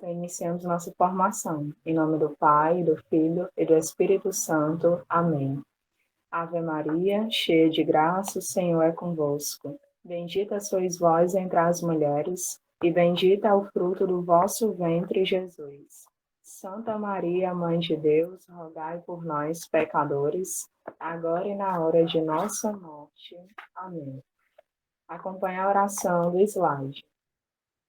Então, iniciamos nossa formação. Em nome do Pai, do Filho e do Espírito Santo. Amém. Ave Maria, cheia de graça, o Senhor é convosco. Bendita sois vós entre as mulheres, e bendito é o fruto do vosso ventre, Jesus. Santa Maria, Mãe de Deus, rogai por nós, pecadores, agora e na hora de nossa morte. Amém. Acompanhe a oração do slide.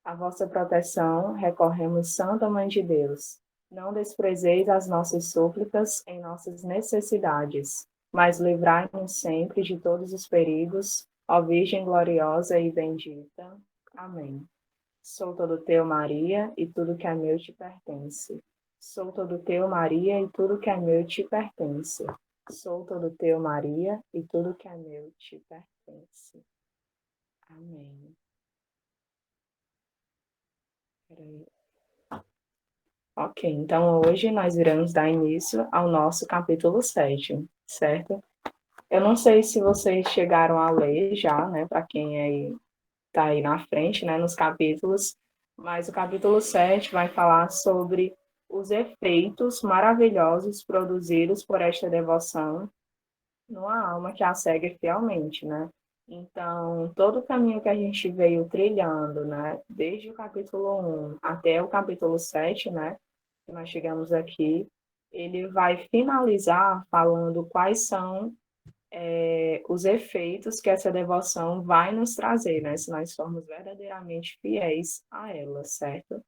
A vossa proteção recorremos, Santa Mãe de Deus. Não desprezeis as nossas súplicas em nossas necessidades, mas livrai-nos sempre de todos os perigos, ó Virgem gloriosa e bendita. Amém. Sou todo teu, Maria, e tudo que é meu te pertence. Sou todo teu, Maria, e tudo que é meu te pertence. Sou todo teu, Maria, e tudo que é meu te pertence. Amém. Peraí. Ok, então hoje nós iremos dar início ao nosso capítulo 7, certo? Eu não sei se vocês chegaram a ler já, né, para quem aí está aí na frente, né, nos capítulos, mas o capítulo 7 vai falar sobre os efeitos maravilhosos produzidos por esta devoção numa alma que a segue fielmente, né? Então, todo o caminho que a gente veio trilhando, né, desde o capítulo 1 até o capítulo 7, né, que nós chegamos aqui, ele vai finalizar falando quais são os efeitos que essa devoção vai nos trazer, né, se nós formos verdadeiramente fiéis a ela, certo?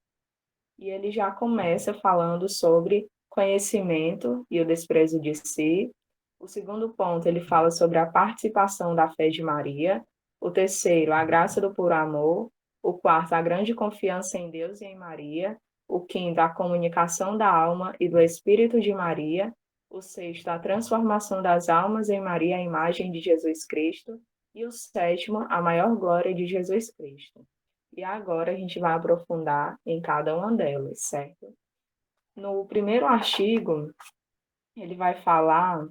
E ele já começa falando sobre conhecimento e o desprezo de si. O segundo ponto, ele fala sobre a participação da fé de Maria. O terceiro, a graça do puro amor. O quarto, a grande confiança em Deus e em Maria. O quinto, a comunicação da alma e do Espírito de Maria. O sexto, a transformação das almas em Maria, a imagem de Jesus Cristo. E o sétimo, a maior glória de Jesus Cristo. E agora a gente vai aprofundar em cada uma delas, certo? No primeiro artigo, ele vai falar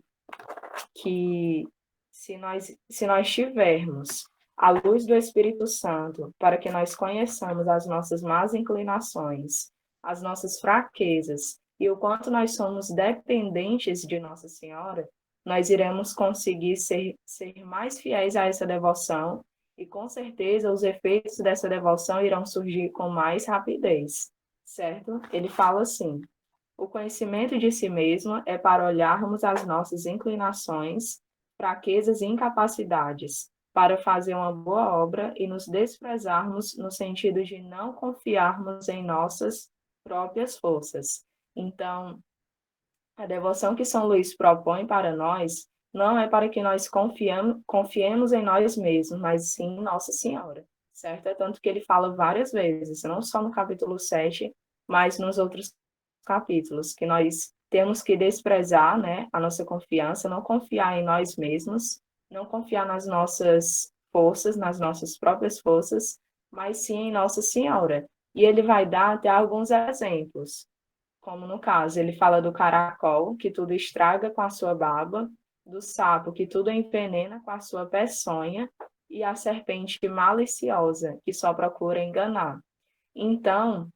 que se nós tivermos a luz do Espírito Santo para que nós conheçamos as nossas más inclinações, as nossas fraquezas e o quanto nós somos dependentes de Nossa Senhora, nós iremos conseguir ser mais fiéis a essa devoção e com certeza os efeitos dessa devoção irão surgir com mais rapidez, certo? Ele fala assim: o conhecimento de si mesmo é para olharmos as nossas inclinações, fraquezas e incapacidades, para fazer uma boa obra e nos desprezarmos no sentido de não confiarmos em nossas próprias forças. Então, a devoção que São Luís propõe para nós não é para que nós confiemos em nós mesmos, mas sim em Nossa Senhora, certo? É tanto que ele fala várias vezes, não só no capítulo 7, mas nos outros capítulos, que nós temos que desprezar, né, a nossa confiança, não confiar em nós mesmos, não confiar nas nossas forças, nas nossas próprias forças, mas sim em Nossa Senhora. E ele vai dar até alguns exemplos, como no caso, ele fala do caracol, que tudo estraga com a sua baba, do sapo, que tudo envenena com a sua peçonha, e a serpente maliciosa, que só procura enganar. Então,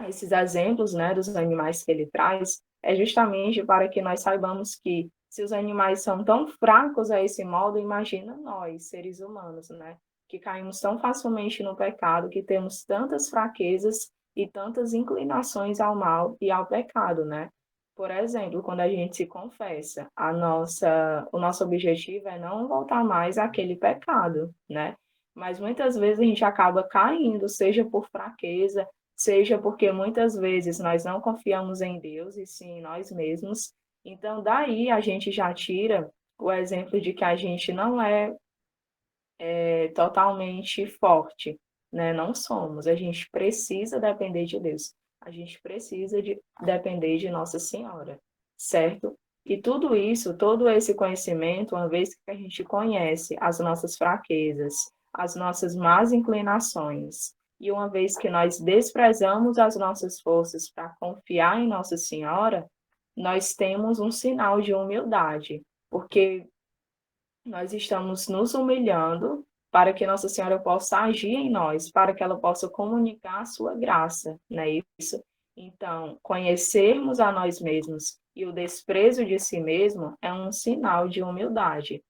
esses exemplos, né, dos animais que ele traz, é justamente para que nós saibamos que se os animais são tão fracos a esse modo, imagina nós, seres humanos, né, que caímos tão facilmente no pecado, que temos tantas fraquezas e tantas inclinações ao mal e ao pecado, né? Por exemplo, quando a gente se confessa, o nosso objetivo é não voltar mais àquele pecado, né? Mas muitas vezes a gente acaba caindo, seja por fraqueza, seja porque muitas vezes nós não confiamos em Deus e sim em nós mesmos. Então, daí a gente já tira o exemplo de que a gente não é totalmente forte, né? Não somos. A gente precisa depender de Deus. A gente precisa depender de Nossa Senhora, certo? E tudo isso, todo esse conhecimento, uma vez que a gente conhece as nossas fraquezas, as nossas más inclinações, e uma vez que nós desprezamos as nossas forças para confiar em Nossa Senhora, nós temos um sinal de humildade, porque nós estamos nos humilhando para que Nossa Senhora possa agir em nós, para que ela possa comunicar a sua graça, não é isso? Então, conhecermos a nós mesmos e o desprezo de si mesmo é um sinal de humildade.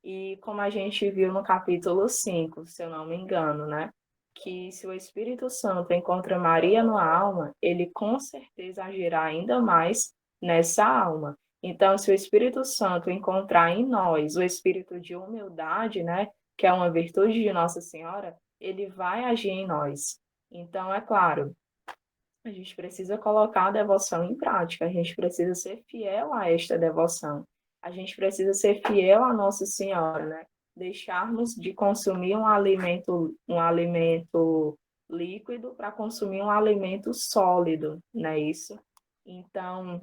E como a gente viu no capítulo 5, se eu não me engano, né? Que se o Espírito Santo encontra Maria no alma, ele com certeza agirá ainda mais nessa alma. Então, se o Espírito Santo encontrar em nós o espírito de humildade, né, que é uma virtude de Nossa Senhora, ele vai agir em nós. Então, é claro, a gente precisa colocar a devoção em prática, a gente precisa ser fiel a esta devoção, a gente precisa ser fiel a Nossa Senhora, né? Deixarmos de consumir um alimento líquido para consumir um alimento sólido, não é isso? Então,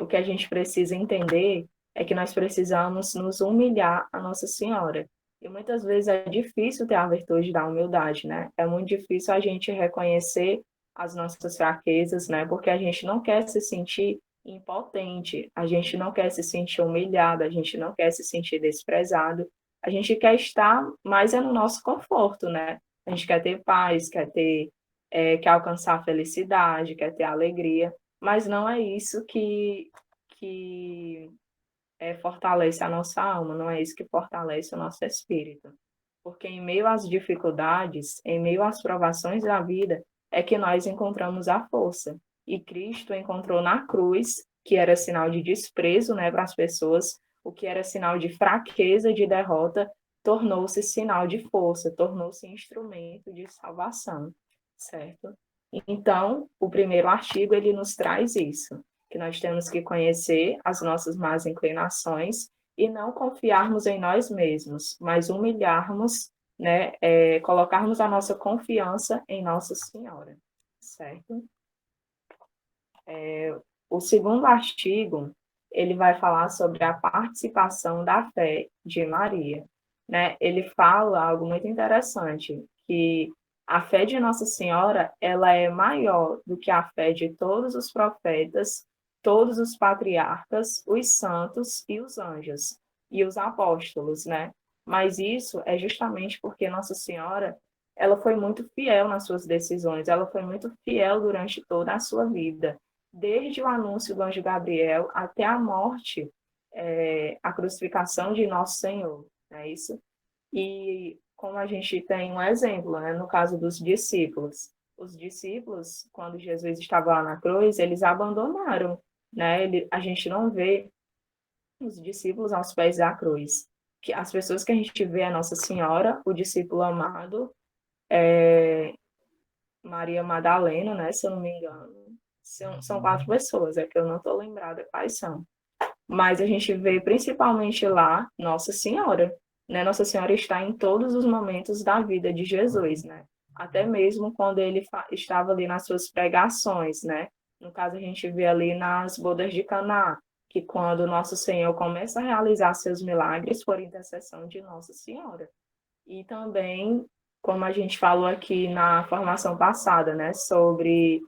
o que a gente precisa entender é que nós precisamos nos humilhar a Nossa Senhora. E muitas vezes é difícil ter a virtude da humildade, né? É muito difícil a gente reconhecer as nossas fraquezas, né? Porque a gente não quer se sentir impotente, a gente não quer se sentir humilhado, a gente não quer se sentir desprezado. A gente quer estar mais no nosso conforto, né? A gente quer ter paz, quer alcançar a felicidade, quer ter alegria, mas não é isso que fortalece a nossa alma, não é isso que fortalece o nosso espírito. Porque em meio às dificuldades, em meio às provações da vida, é que nós encontramos a força. E Cristo encontrou na cruz, que era sinal de desprezo, né, para as pessoas, o que era sinal de fraqueza, de derrota, tornou-se sinal de força, tornou-se instrumento de salvação, certo? Então, o primeiro artigo ele nos traz isso, que nós temos que conhecer as nossas más inclinações e não confiarmos em nós mesmos, mas humilharmos, né, colocarmos a nossa confiança em Nossa Senhora, certo? O segundo artigo, ele vai falar sobre a participação da fé de Maria, né? Ele fala algo muito interessante, que a fé de Nossa Senhora, ela é maior do que a fé de todos os profetas, todos os patriarcas, os santos e os anjos e os apóstolos, né? Mas isso é justamente porque Nossa Senhora, ela foi muito fiel nas suas decisões, ela foi muito fiel durante toda a sua vida, desde o anúncio do anjo Gabriel até a morte, a crucificação de Nosso Senhor, não é isso? E como a gente tem um exemplo, né, no caso dos discípulos. Os discípulos, quando Jesus estava lá na cruz, eles abandonaram, né? A gente não vê os discípulos aos pés da cruz. Que as pessoas que a gente vê é Nossa Senhora, o discípulo amado, Maria Madalena, né, se eu não me engano. São quatro pessoas, é que eu não estou lembrada quais são. Mas a gente vê principalmente lá Nossa Senhora, né? Nossa Senhora está em todos os momentos da vida de Jesus, né? Até mesmo quando ele estava ali nas suas pregações, né? No caso, a gente vê ali nas bodas de Caná, que quando Nosso Senhor começa a realizar seus milagres por intercessão de Nossa Senhora. E também, como a gente falou aqui na formação passada, né, sobre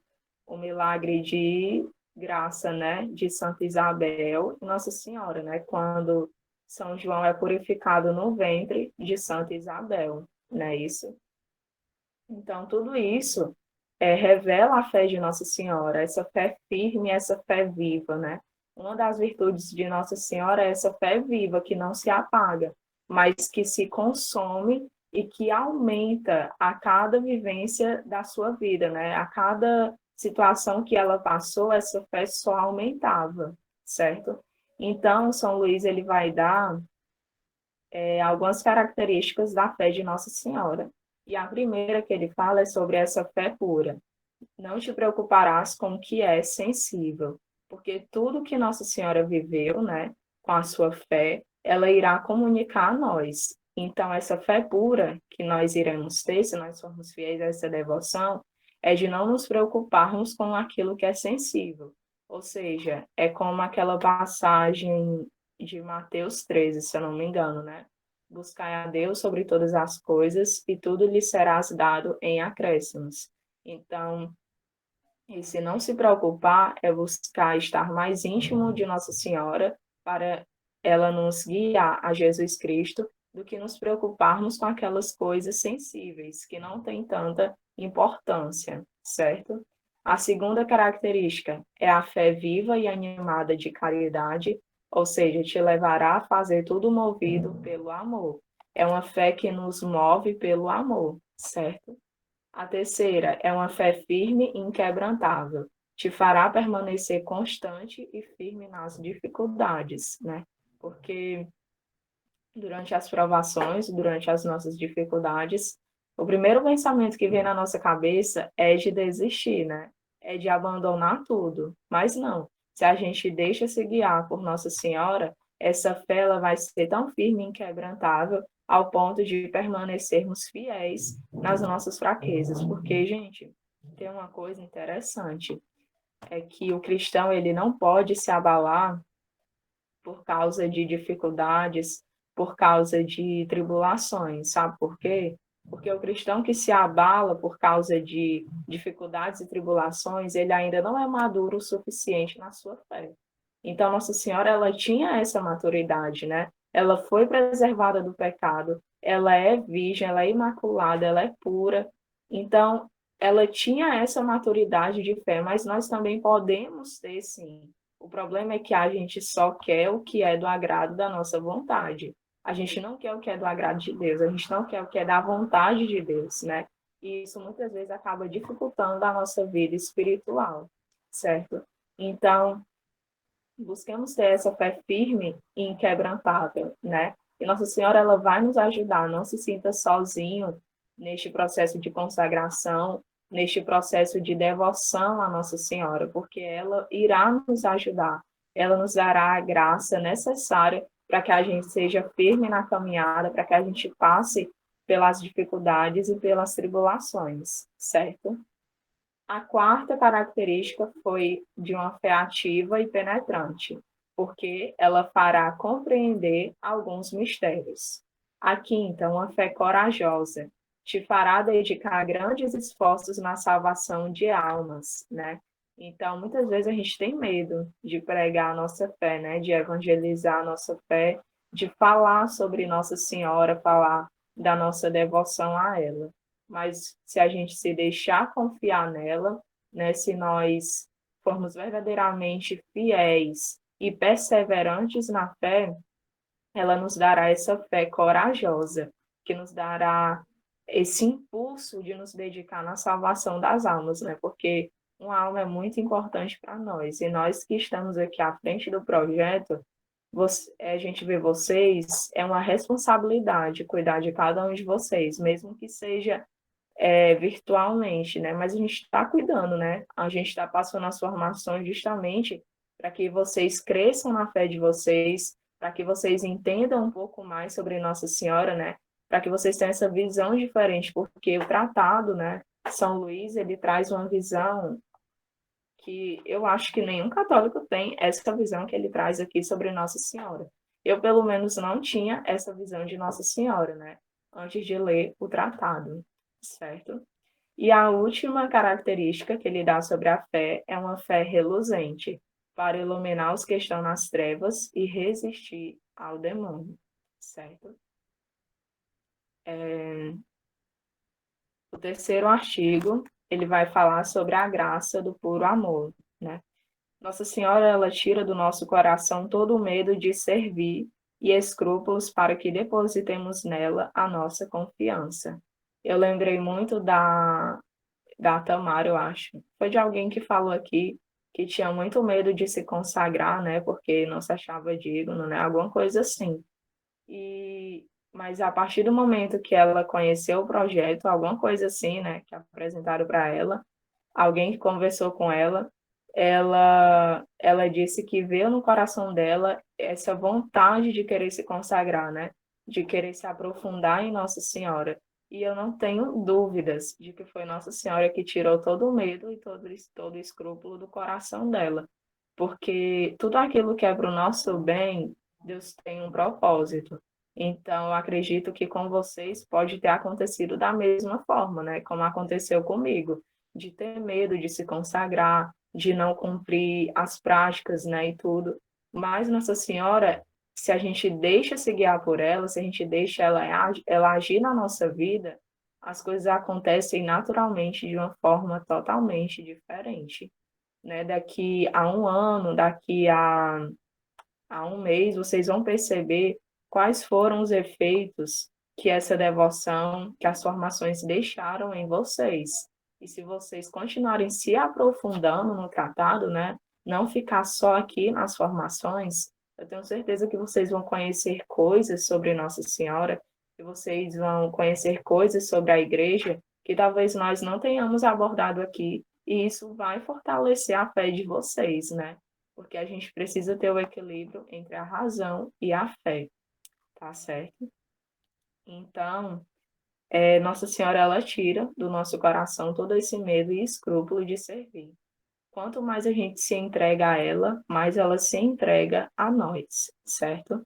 o milagre de graça, né, de Santa Isabel e Nossa Senhora, né, quando São João é purificado no ventre de Santa Isabel, não é isso? Então, tudo isso revela a fé de Nossa Senhora, essa fé firme, essa fé viva, né? Uma das virtudes de Nossa Senhora é essa fé viva, que não se apaga, mas que se consome e que aumenta a cada vivência da sua vida, né? A cada situação que ela passou, essa fé só aumentava, certo? Então, São Luís ele vai dar algumas características da fé de Nossa Senhora. E a primeira que ele fala é sobre essa fé pura. Não te preocuparás com o que é sensível, porque tudo que Nossa Senhora viveu, né, com a sua fé, ela irá comunicar a nós. Então, essa fé pura que nós iremos ter, se nós formos fiéis a essa devoção, é de não nos preocuparmos com aquilo que é sensível. Ou seja, é como aquela passagem de Mateus 13, se eu não me engano, né? Buscai a Deus sobre todas as coisas e tudo lhe serás dado em acréscimos. Então, e se não se preocupar é buscar estar mais íntimo de Nossa Senhora para ela nos guiar a Jesus Cristo, do que nos preocuparmos com aquelas coisas sensíveis, que não têm tanta importância, certo? A segunda característica é a fé viva e animada de caridade, ou seja, te levará a fazer tudo movido pelo amor. É uma fé que nos move pelo amor, certo? A terceira é uma fé firme e inquebrantável. Te fará permanecer constante e firme nas dificuldades, né? Porque durante as provações, durante as nossas dificuldades, o primeiro pensamento que vem na nossa cabeça é de desistir, né? É de abandonar tudo. Mas não. Se a gente deixa se guiar por Nossa Senhora, essa fé ela vai ser tão firme e inquebrantável ao ponto de permanecermos fiéis nas nossas fraquezas. Porque, gente, tem uma coisa interessante, é que o cristão ele não pode se abalar por causa de dificuldades, por causa de tribulações, sabe por quê? Porque o cristão que se abala por causa de dificuldades e tribulações, ele ainda não é maduro o suficiente na sua fé. Então, Nossa Senhora, ela tinha essa maturidade, né? Ela foi preservada do pecado, ela é virgem, ela é imaculada, ela é pura. Então, ela tinha essa maturidade de fé, mas nós também podemos ter, sim. O problema é que a gente só quer o que é do agrado da nossa vontade. A gente não quer o que é do agrado de Deus, a gente não quer o que é da vontade de Deus, né? E isso muitas vezes acaba dificultando a nossa vida espiritual, certo? Então, busquemos ter essa fé firme e inquebrantável, né? E Nossa Senhora, ela vai nos ajudar, não se sinta sozinho neste processo de consagração, neste processo de devoção à Nossa Senhora, porque ela irá nos ajudar, ela nos dará a graça necessária para que a gente seja firme na caminhada, para que a gente passe pelas dificuldades e pelas tribulações, certo? A quarta característica foi de uma fé ativa e penetrante, porque ela fará compreender alguns mistérios. A quinta, uma fé corajosa, te fará dedicar grandes esforços na salvação de almas, né? Então, muitas vezes a gente tem medo de pregar a nossa fé, né? De evangelizar a nossa fé, de falar sobre Nossa Senhora, falar da nossa devoção a ela. Mas se a gente se deixar confiar nela, né, se nós formos verdadeiramente fiéis e perseverantes na fé, ela nos dará essa fé corajosa, que nos dará esse impulso de nos dedicar na salvação das almas, né? Porque uma alma é muito importante para nós, e nós que estamos aqui à frente do projeto, a gente vê vocês, é uma responsabilidade cuidar de cada um de vocês, mesmo que seja virtualmente, né? Mas a gente está cuidando, né? A gente está passando as formações justamente para que vocês cresçam na fé de vocês, para que vocês entendam um pouco mais sobre Nossa Senhora, né? Para que vocês tenham essa visão diferente, porque o tratado, né? São Luís, ele traz uma visão que eu acho que nenhum católico tem essa visão que ele traz aqui sobre Nossa Senhora. Eu, pelo menos, não tinha essa visão de Nossa Senhora, né? Antes de ler o tratado, certo? E a última característica que ele dá sobre a fé é uma fé reluzente, para iluminar os que estão nas trevas e resistir ao demônio, certo? O terceiro artigo, ele vai falar sobre a graça do puro amor, né? Nossa Senhora, ela tira do nosso coração todo o medo de servir e escrúpulos para que depositemos nela a nossa confiança. Eu lembrei muito da Tamara, eu acho. Foi de alguém que falou aqui que tinha muito medo de se consagrar, né? Porque não se achava digno, né? Alguma coisa assim. Mas a partir do momento que ela conheceu o projeto, alguma coisa assim, né? Que apresentaram para ela, alguém que conversou com ela, ela disse que veio no coração dela essa vontade de querer se consagrar, né? De querer se aprofundar em Nossa Senhora. E eu não tenho dúvidas de que foi Nossa Senhora que tirou todo o medo e todo o escrúpulo do coração dela. Porque tudo aquilo que é para o nosso bem, Deus tem um propósito. Então, eu acredito que com vocês pode ter acontecido da mesma forma, né? Como aconteceu comigo, de ter medo de se consagrar, de não cumprir as práticas, né, e tudo. Mas Nossa Senhora se a gente deixa se guiar por ela, se a gente deixa ela agir na nossa vida, as coisas acontecem naturalmente de uma forma totalmente diferente, né? Daqui a um ano, daqui a um mês, vocês vão perceber quais foram os efeitos que essa devoção, que as formações deixaram em vocês. E se vocês continuarem se aprofundando no tratado, né, não ficar só aqui nas formações, eu tenho certeza que vocês vão conhecer coisas sobre Nossa Senhora, que vocês vão conhecer coisas sobre a igreja que talvez nós não tenhamos abordado aqui, e isso vai fortalecer a fé de vocês, né? Porque a gente precisa ter o equilíbrio entre a razão e a fé, tá certo? Então, Nossa Senhora, ela tira do nosso coração todo esse medo e escrúpulo de servir. Quanto mais a gente se entrega a ela, mais ela se entrega a nós, certo?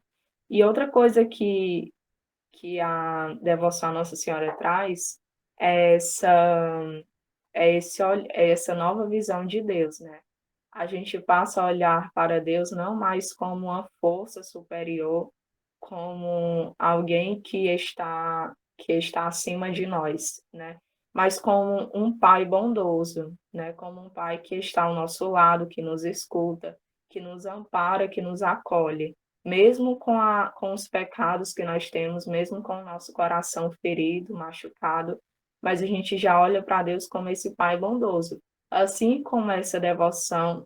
E outra coisa que a devoção à Nossa Senhora traz é é essa nova visão de Deus, né? A gente passa a olhar para Deus não mais como uma força superior, como alguém que está acima de nós, né? Mas como um pai bondoso, né? Como um pai que está ao nosso lado, que nos escuta, que nos ampara, que nos acolhe, mesmo com os pecados que nós temos, mesmo com o nosso coração ferido, machucado, mas a gente já olha para Deus como esse pai bondoso. Assim como essa devoção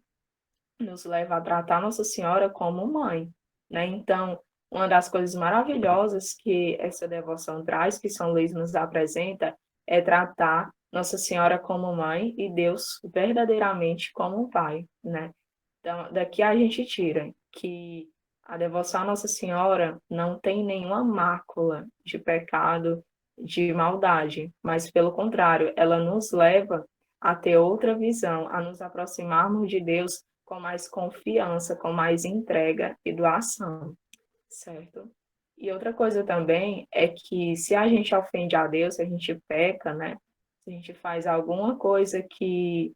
nos leva a tratar Nossa Senhora como mãe, né? Então, uma das coisas maravilhosas que essa devoção traz, que São Luís nos apresenta, é tratar Nossa Senhora como mãe e Deus verdadeiramente como um pai, né? Então, daqui a gente tira que a devoção à Nossa Senhora não tem nenhuma mácula de pecado, de maldade, mas pelo contrário, ela nos leva a ter outra visão, a nos aproximarmos de Deus com mais confiança, com mais entrega e doação, certo? E outra coisa também é que se a gente ofende a Deus, se a gente peca, né? Se a gente faz alguma coisa que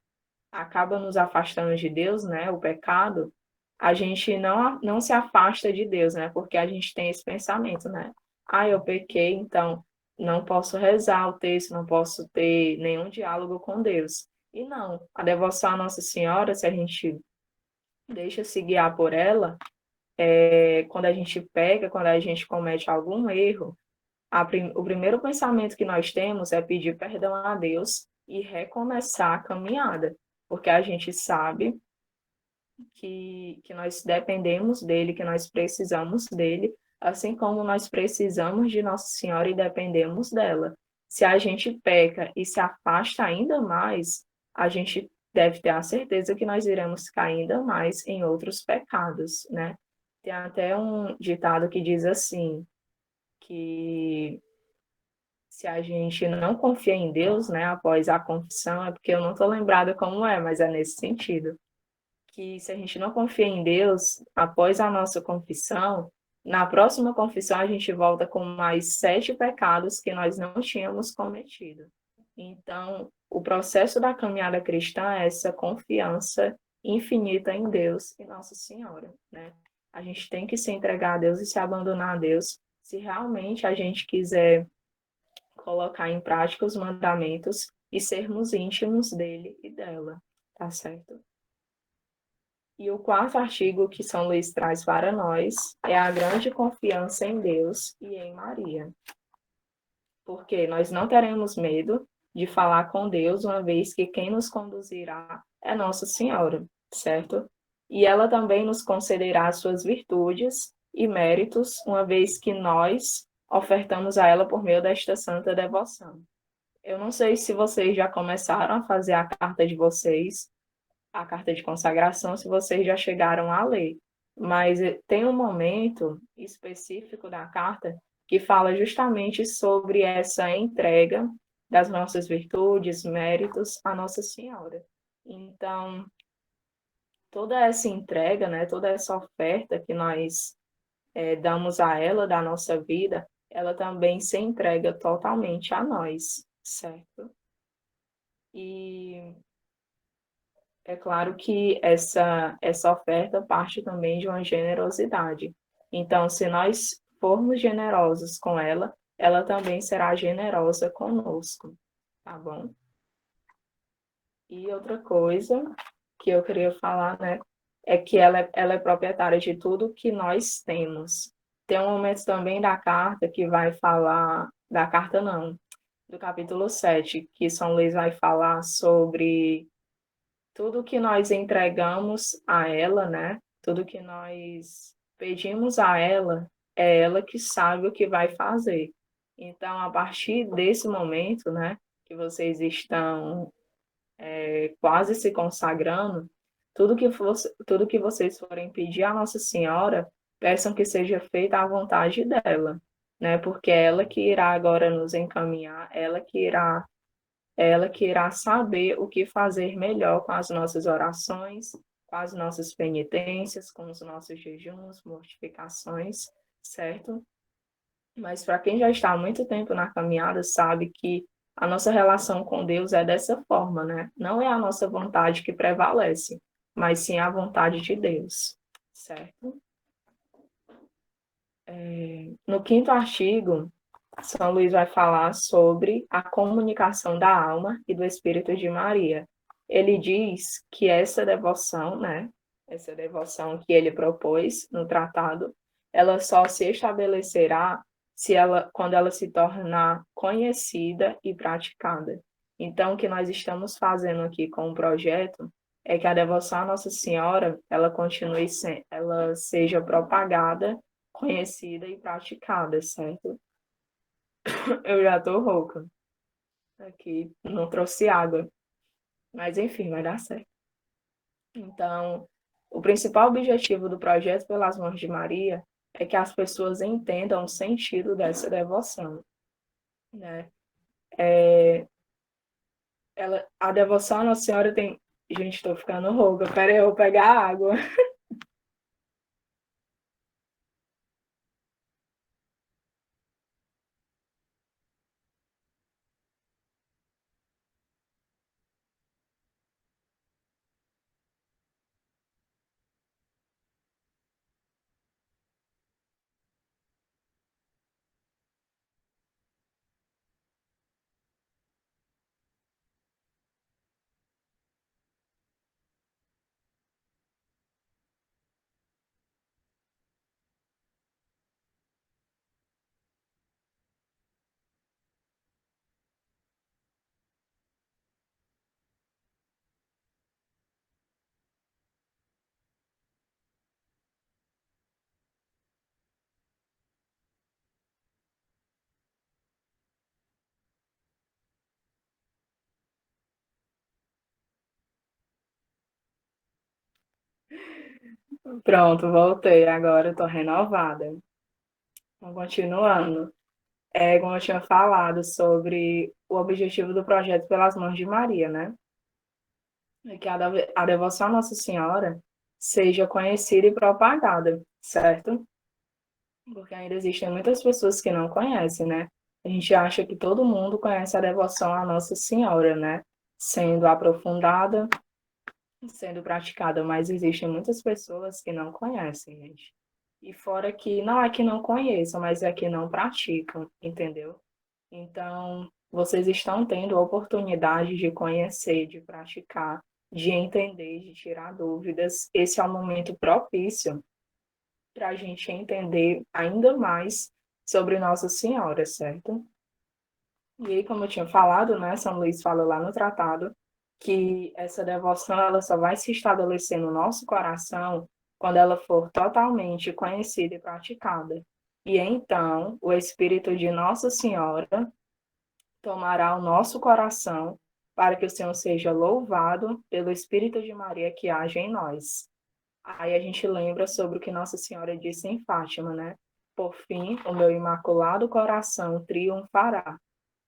acaba nos afastando de Deus, né, o pecado, a gente não se afasta de Deus, né, porque a gente tem esse pensamento, né, eu pequei, então não posso rezar o texto, não posso ter nenhum diálogo com Deus. E não, a devoção à Nossa Senhora, se a gente deixa se guiar por ela, quando a gente peca, quando a gente comete algum erro, o primeiro pensamento que nós temos é pedir perdão a Deus e recomeçar a caminhada, porque a gente sabe que nós dependemos dele, que nós precisamos dele, assim como nós precisamos de Nossa Senhora e dependemos dela. Se a gente peca e se afasta ainda mais, a gente deve ter a certeza que nós iremos cair ainda mais em outros pecados, né? Tem até um ditado que diz assim, que se a gente não confia em Deus, né, após a confissão, é porque eu não estou lembrada como é, mas é nesse sentido, que se a gente não confia em Deus, após a nossa confissão, na próxima confissão a gente volta com mais 7 pecados que nós não tínhamos cometido. Então, o processo da caminhada cristã é essa confiança infinita em Deus e Nossa Senhora, né? A gente tem que se entregar a Deus e se abandonar a Deus se realmente a gente quiser colocar em prática os mandamentos e sermos íntimos dele e dela, tá certo? E o quarto artigo que São Luís traz para nós é a grande confiança em Deus e em Maria. Porque nós não teremos medo de falar com Deus, uma vez que quem nos conduzirá é Nossa Senhora, certo? E ela também nos concederá as suas virtudes e méritos, uma vez que nós ofertamos a ela por meio desta santa devoção. Eu não sei se vocês já começaram a fazer a carta de vocês, a carta de consagração, se vocês já chegaram a ler, mas tem um momento específico da carta que fala justamente sobre essa entrega das nossas virtudes, méritos à Nossa Senhora. Então, toda essa entrega, né, toda essa oferta que nós damos a ela da nossa vida, ela também se entrega totalmente a nós, certo? E é claro que essa oferta parte também de uma generosidade. Então, se nós formos generosos com ela, ela também será generosa conosco, tá bom? E outra coisa que eu queria falar, né, é que ela é proprietária de tudo que nós temos. Tem um momento também da carta que vai falar, da carta não, do capítulo 7 que São Luís vai falar sobre tudo que nós entregamos a ela, né? Tudo que nós pedimos a ela, é ela que sabe o que vai fazer. Então, a partir desse momento, né, que vocês estão quase se consagrando, tudo que vocês forem pedir à Nossa Senhora, peçam que seja feita à vontade dela, né? Porque é ela que irá agora nos encaminhar, ela que irá saber o que fazer melhor com as nossas orações, com as nossas penitências, com os nossos jejuns, mortificações, certo? Mas para quem já está há muito tempo na caminhada, sabe que a nossa relação com Deus é dessa forma, né? Não é a nossa vontade que prevalece, mas sim a vontade de Deus, certo? No quinto artigo, São Luís vai falar sobre a comunicação da alma e do Espírito de Maria. Ele diz que essa devoção, né, essa devoção que ele propôs no tratado, ela só se estabelecerá se ela, quando ela se tornar conhecida e praticada. Então, o que nós estamos fazendo aqui com o projeto é que a devoção à Nossa Senhora, ela continue, ela seja propagada, conhecida e praticada, certo? Eu já tô rouca. Aqui não trouxe água. Mas enfim, vai dar certo. Então, o principal objetivo do projeto Pelas Mãos de Maria é que as pessoas entendam o sentido dessa devoção, né? A devoção à Nossa Senhora tem. Gente, estou ficando rouca. Pera aí, eu vou pegar água. Pronto, voltei. Agora estou renovada. Então, continuando. Como eu tinha falado sobre o objetivo do projeto Pelas Mãos de Maria, né? É que a devoção à Nossa Senhora seja conhecida e propagada, certo? Porque ainda existem muitas pessoas que não conhecem, né? A gente acha que todo mundo conhece a devoção à Nossa Senhora, né? Sendo aprofundada, sendo praticada, mas existem muitas pessoas que não conhecem, gente. E fora que não é que não conheçam, mas é que não praticam, entendeu? Então, vocês estão tendo a oportunidade de conhecer, de praticar, de entender, de tirar dúvidas. Esse é o momento propício para a gente entender ainda mais sobre Nossa Senhora, certo? E aí, como eu tinha falado, né, São Luís fala lá no tratado que essa devoção ela só vai se estabelecer no nosso coração quando ela for totalmente conhecida e praticada. E então, o Espírito de Nossa Senhora tomará o nosso coração para que o Senhor seja louvado pelo Espírito de Maria que age em nós. Aí a gente lembra sobre o que Nossa Senhora disse em Fátima, né? Por fim, o meu imaculado coração triunfará.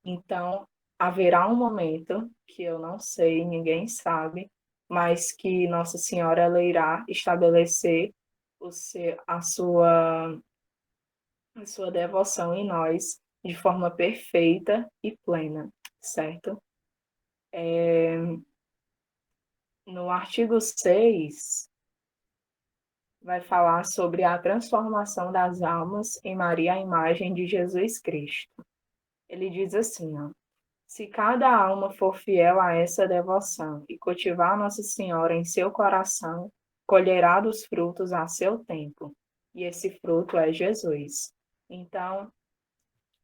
Então, haverá um momento que eu não sei, ninguém sabe, mas que Nossa Senhora ela irá estabelecer a sua devoção em nós de forma perfeita e plena, certo? No artigo 6 vai falar sobre a transformação das almas em Maria, a imagem de Jesus Cristo. Ele diz assim, ó: se cada alma for fiel a essa devoção e cultivar Nossa Senhora em seu coração, colherá dos frutos a seu tempo. E esse fruto é Jesus. Então,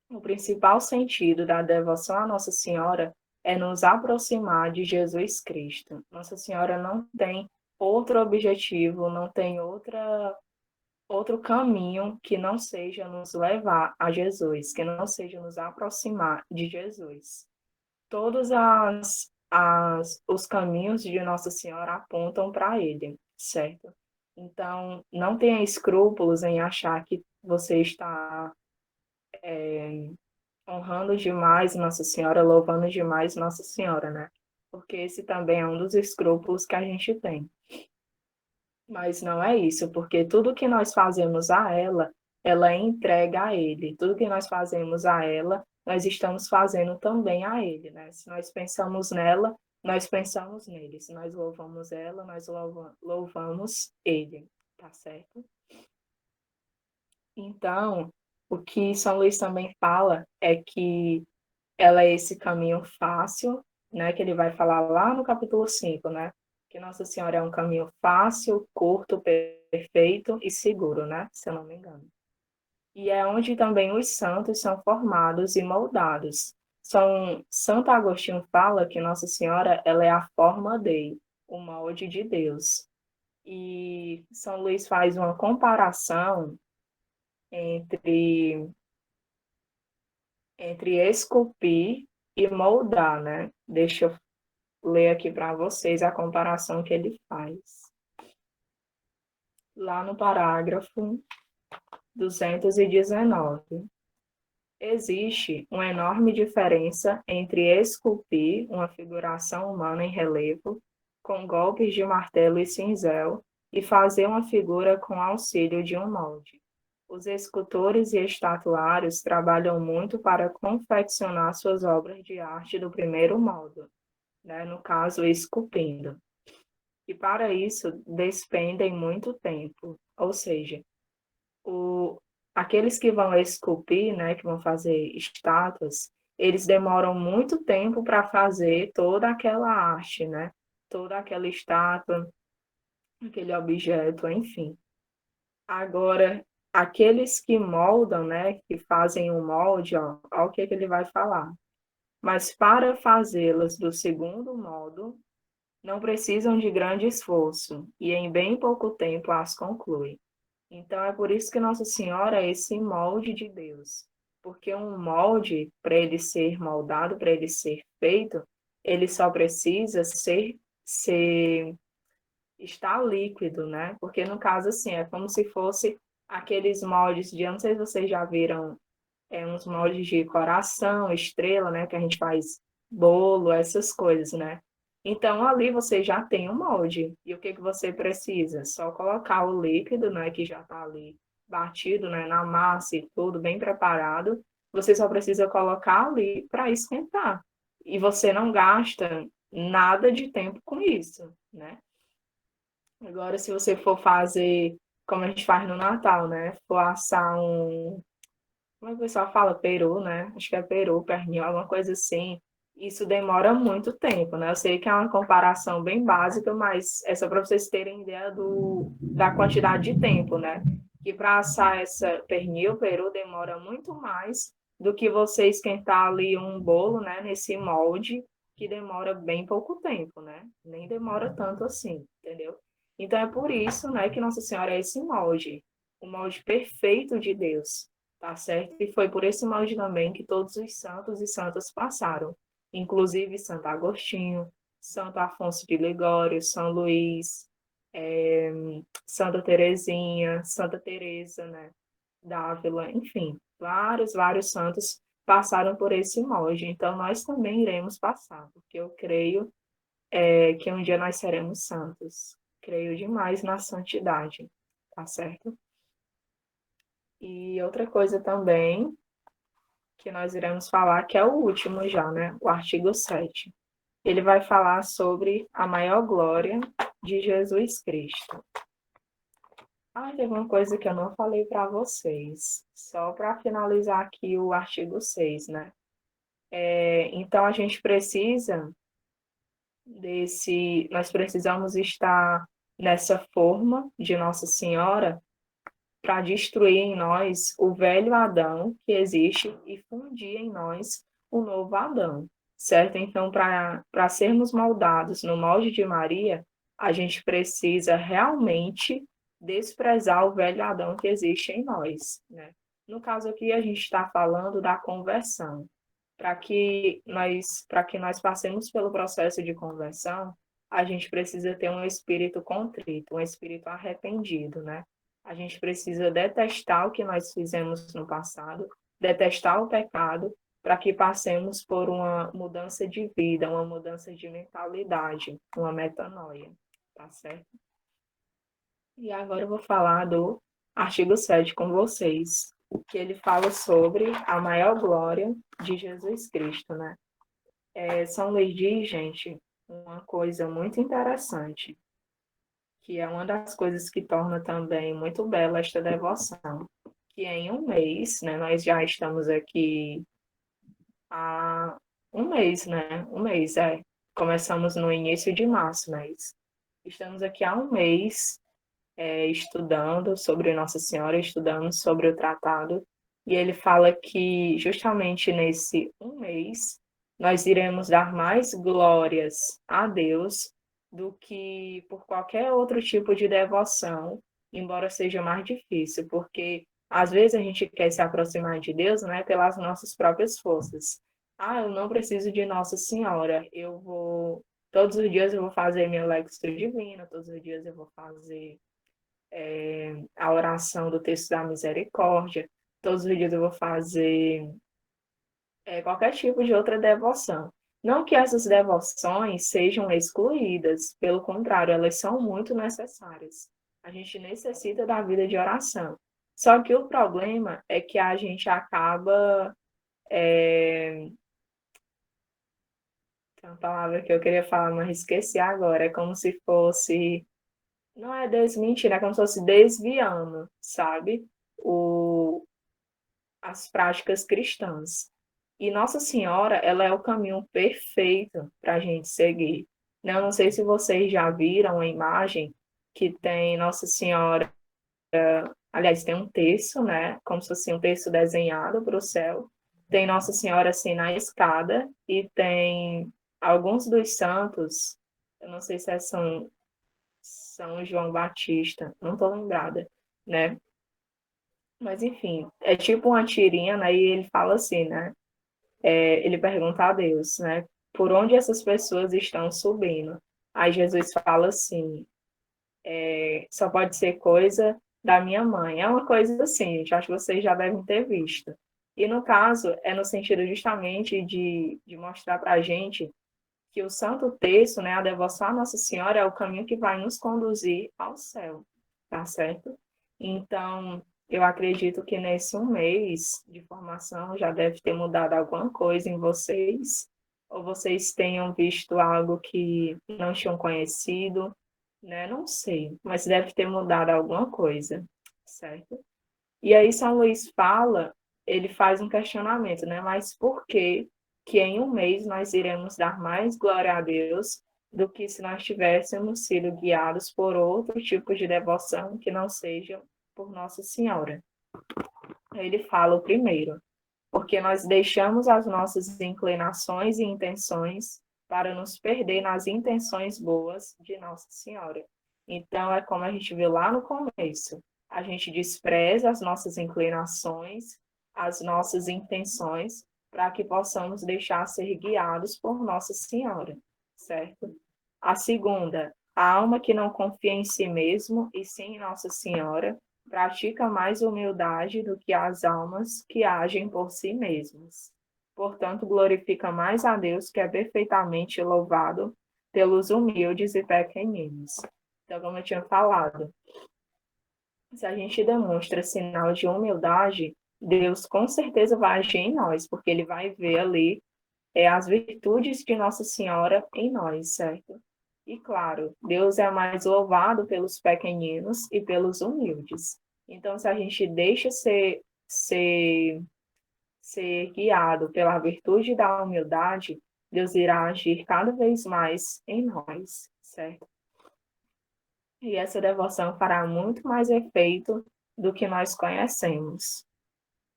o principal sentido da devoção à Nossa Senhora é nos aproximar de Jesus Cristo. Nossa Senhora não tem outro objetivo, não tem outro caminho que não seja nos levar a Jesus, que não seja nos aproximar de Jesus. Todos os caminhos de Nossa Senhora apontam para Ele, certo? Então, não tenha escrúpulos em achar que você está honrando demais Nossa Senhora, louvando demais Nossa Senhora, né? Porque esse também é um dos escrúpulos que a gente tem. Mas não é isso, porque tudo que nós fazemos a ela, ela entrega a ele. Tudo que nós fazemos a ela, nós estamos fazendo também a ele, né? Se nós pensamos nela, nós pensamos nele. Se nós louvamos ela, nós louvamos ele, tá certo? Então, o que São Luís também fala é que ela é esse caminho fácil, né, que ele vai falar lá no capítulo 5, né, que Nossa Senhora é um caminho fácil, curto, perfeito e seguro, né, se eu não me engano. E é onde também os santos são formados e moldados. Santo Agostinho fala que Nossa Senhora, ela é a forma Dei, o molde de Deus. E São Luís faz uma comparação entre esculpir e moldar, né? Deixa eu ler aqui para vocês a comparação que ele faz. Lá no parágrafo 219. Existe uma enorme diferença entre esculpir uma figuração humana em relevo, com golpes de martelo e cinzel, e fazer uma figura com auxílio de um molde. Os escultores e estatuários trabalham muito para confeccionar suas obras de arte do primeiro modo, né? No caso, esculpindo. E para isso despendem muito tempo, ou seja, o, aqueles que vão esculpir, né, que vão fazer estátuas, eles demoram muito tempo para fazer toda aquela arte, né? Toda aquela estátua, aquele objeto, enfim. Agora, aqueles que moldam, né, que fazem o molde, ó o que, que ele vai falar. Mas para fazê-las do segundo modo, não precisam de grande esforço, e em bem pouco tempo as concluem. Então, é por isso que Nossa Senhora é esse molde de Deus. Porque um molde, para ele ser moldado, para ele ser feito, ele só precisa ser está líquido, né? Porque no caso, assim, é como se fosse aqueles moldes de, eu não sei se vocês já viram, uns moldes de coração, estrela, né? Que a gente faz bolo, essas coisas, né? Então, ali você já tem um molde. E o que que você precisa? Só colocar o líquido, né? Que já está ali batido, né? Na massa e tudo, bem preparado. Você só precisa colocar ali para esquentar. E você não gasta nada de tempo com isso, né? Agora, se você for fazer como a gente faz no Natal, né? For assar como é que o pessoal fala? Peru, né? Acho que é peru, pernil, alguma coisa assim. Isso demora muito tempo, né? Eu sei que é uma comparação bem básica, mas é só para vocês terem ideia da quantidade de tempo, né? Que para assar essa pernil, peru, demora muito mais do que você esquentar ali um bolo, né? Nesse molde, que demora bem pouco tempo, né? Nem demora tanto assim, entendeu? Então é por isso, né, que Nossa Senhora é esse molde, o molde perfeito de Deus, tá certo? E foi por esse molde também que todos os santos e santas passaram, inclusive Santo Agostinho, Santo Afonso de Ligório, São Luís, é, Santa Teresinha, Santa Teresa, né, d'Ávila, enfim, vários santos passaram por esse molde. Então nós também iremos passar, porque eu creio que um dia nós seremos santos. Creio demais na santidade, tá certo? E outra coisa também que nós iremos falar, que é o último já, né? O artigo 7. Ele vai falar sobre a maior glória de Jesus Cristo. Ah, teve uma coisa que eu não falei para vocês, só para finalizar aqui o artigo 6, né? Então, a gente precisa nós precisamos estar nessa forma de Nossa Senhora para destruir em nós o velho Adão que existe e fundir em nós o novo Adão, certo? Então, para sermos moldados no molde de Maria, a gente precisa realmente desprezar o velho Adão que existe em nós, né? No caso aqui, a gente está falando da conversão. Para que nós passemos pelo processo de conversão, a gente precisa ter um espírito contrito, um espírito arrependido, né? A gente precisa detestar o que nós fizemos no passado, detestar o pecado, para que passemos por uma mudança de vida, uma mudança de mentalidade, uma metanoia, tá certo? E agora eu vou falar do artigo 7 com vocês, que ele fala sobre a maior glória de Jesus Cristo, né? São Luís diz, gente, uma coisa muito interessante, que é uma das coisas que torna também muito bela esta devoção, que em um mês, né, nós já estamos aqui há um mês, né? Um mês, começamos no início de março, mas estamos aqui há um mês estudando sobre Nossa Senhora, estudando sobre o tratado, e ele fala que justamente nesse um mês nós iremos dar mais glórias a Deus do que por qualquer outro tipo de devoção, embora seja mais difícil, porque às vezes a gente quer se aproximar de Deus, né, pelas nossas próprias forças. Ah, eu não preciso de Nossa Senhora, todos os dias eu vou fazer minha Lexio Divina, todos os dias eu vou fazer a oração do texto da misericórdia. Todos os dias eu vou fazer qualquer tipo de outra devoção. Não que essas devoções sejam excluídas, pelo contrário, elas são muito necessárias. A gente necessita da vida de oração. Só que o problema é que a gente acaba. Tem uma palavra que eu queria falar, mas esqueci agora. É como se fosse. Não é desmentir, é como se fosse desviando, sabe? O, as práticas cristãs. E Nossa Senhora, ela é o caminho perfeito para a gente seguir. Né? Eu não sei se vocês já viram a imagem que tem Nossa Senhora, aliás, tem um terço, né? Como se fosse um terço desenhado para o céu. Tem Nossa Senhora assim na escada e tem alguns dos santos, eu não sei se é São João Batista, não estou lembrada, né? Mas enfim, é tipo uma tirinha, né? E ele fala assim, né? Ele pergunta a Deus, né? Por onde essas pessoas estão subindo? Aí Jesus fala assim: só pode ser coisa da minha mãe. É uma coisa assim, gente, acho que vocês já devem ter visto. E no caso, é no sentido justamente de mostrar para a gente que o Santo Terço, né, a devoção à Nossa Senhora, é o caminho que vai nos conduzir ao céu, tá certo? Então, eu acredito que nesse um mês de formação já deve ter mudado alguma coisa em vocês, ou vocês tenham visto algo que não tinham conhecido, né? Não sei, mas deve ter mudado alguma coisa, certo? E aí São Luís fala, ele faz um questionamento, né? Mas por que em um mês nós iremos dar mais glória a Deus do que se nós tivéssemos sido guiados por outro tipo de devoção que não seja por Nossa Senhora? Ele fala o primeiro, porque nós deixamos as nossas inclinações e intenções para nos perder nas intenções boas de Nossa Senhora. Então, é como a gente viu lá no começo, a gente despreza as nossas inclinações, as nossas intenções, para que possamos deixar ser guiados por Nossa Senhora, certo? A segunda, a alma que não confia em si mesmo e sim em Nossa Senhora, pratica mais humildade do que as almas que agem por si mesmas. Portanto, glorifica mais a Deus, que é perfeitamente louvado pelos humildes e pequeninos. Então, como eu tinha falado, se a gente demonstra sinal de humildade, Deus com certeza vai agir em nós, porque ele vai ver ali as virtudes de Nossa Senhora em nós, certo? E claro, Deus é mais louvado pelos pequeninos e pelos humildes. Então, se a gente deixa ser guiado pela virtude da humildade, Deus irá agir cada vez mais em nós, certo? E essa devoção fará muito mais efeito do que nós conhecemos.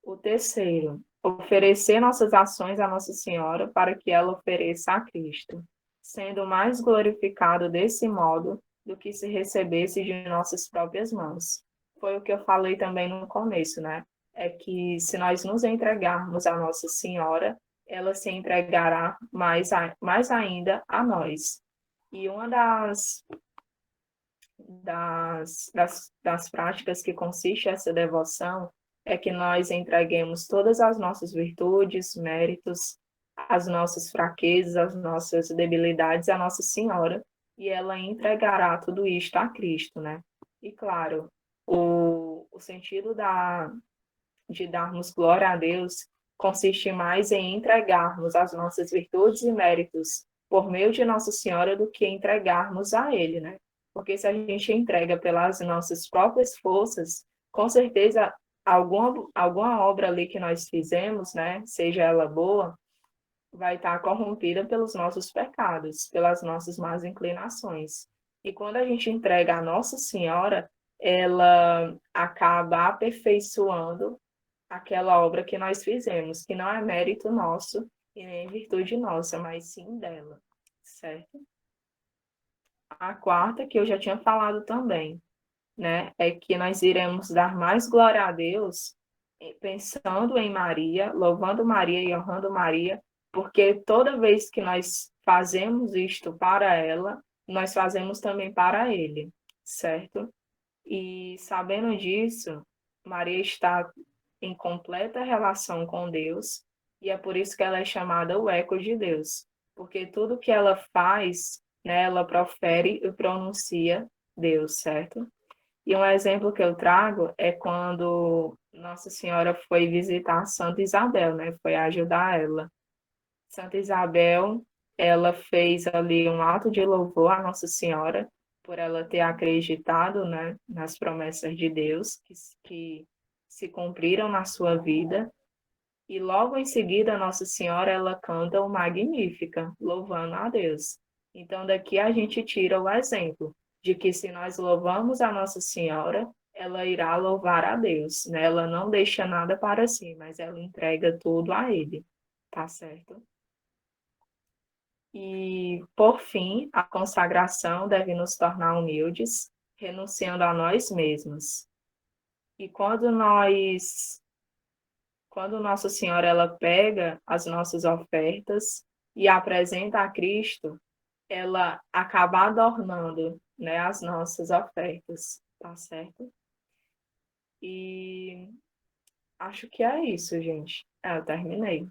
O terceiro, oferecer nossas ações à Nossa Senhora para que ela ofereça a Cristo, sendo mais glorificado desse modo do que se recebesse de nossas próprias mãos. Foi o que eu falei também no começo, né? É que se nós nos entregarmos à Nossa Senhora, ela se entregará mais ainda a nós. E uma das práticas que consiste essa devoção é que nós entreguemos todas as nossas virtudes, méritos, as nossas fraquezas, as nossas debilidades à Nossa Senhora, e ela entregará tudo isto a Cristo, né? E claro, o sentido de darmos glória a Deus consiste mais em entregarmos as nossas virtudes e méritos por meio de Nossa Senhora do que entregarmos a Ele, né? Porque se a gente entrega pelas nossas próprias forças, com certeza alguma obra ali que nós fizemos, né, seja ela boa, vai estar corrompida pelos nossos pecados, pelas nossas más inclinações. E quando a gente entrega a Nossa Senhora, ela acaba aperfeiçoando aquela obra que nós fizemos, que não é mérito nosso e nem virtude nossa, mas sim dela, certo? A quarta, que eu já tinha falado também, né, é que nós iremos dar mais glória a Deus pensando em Maria, louvando Maria e honrando Maria, porque toda vez que nós fazemos isto para ela, nós fazemos também para ele, certo? E sabendo disso, Maria está em completa relação com Deus, e é por isso que ela é chamada o eco de Deus, porque tudo que ela faz, né, ela profere e pronuncia Deus, certo? E um exemplo que eu trago é quando Nossa Senhora foi visitar Santa Isabel, né, foi ajudar ela. Santa Isabel, ela fez ali um ato de louvor à Nossa Senhora por ela ter acreditado, né, nas promessas de Deus que se cumpriram na sua vida. E logo em seguida, Nossa Senhora, ela canta o Magnífica, louvando a Deus. Então, daqui a gente tira o exemplo de que se nós louvamos a Nossa Senhora, ela irá louvar a Deus, né? Ela não deixa nada para si, mas ela entrega tudo a Ele, tá certo? E, por fim, a consagração deve nos tornar humildes, renunciando a nós mesmos. E quando Nossa Senhora ela pega as nossas ofertas e apresenta a Cristo, ela acaba adornando, né, as nossas ofertas, tá certo? E acho que é isso, gente. Eu terminei.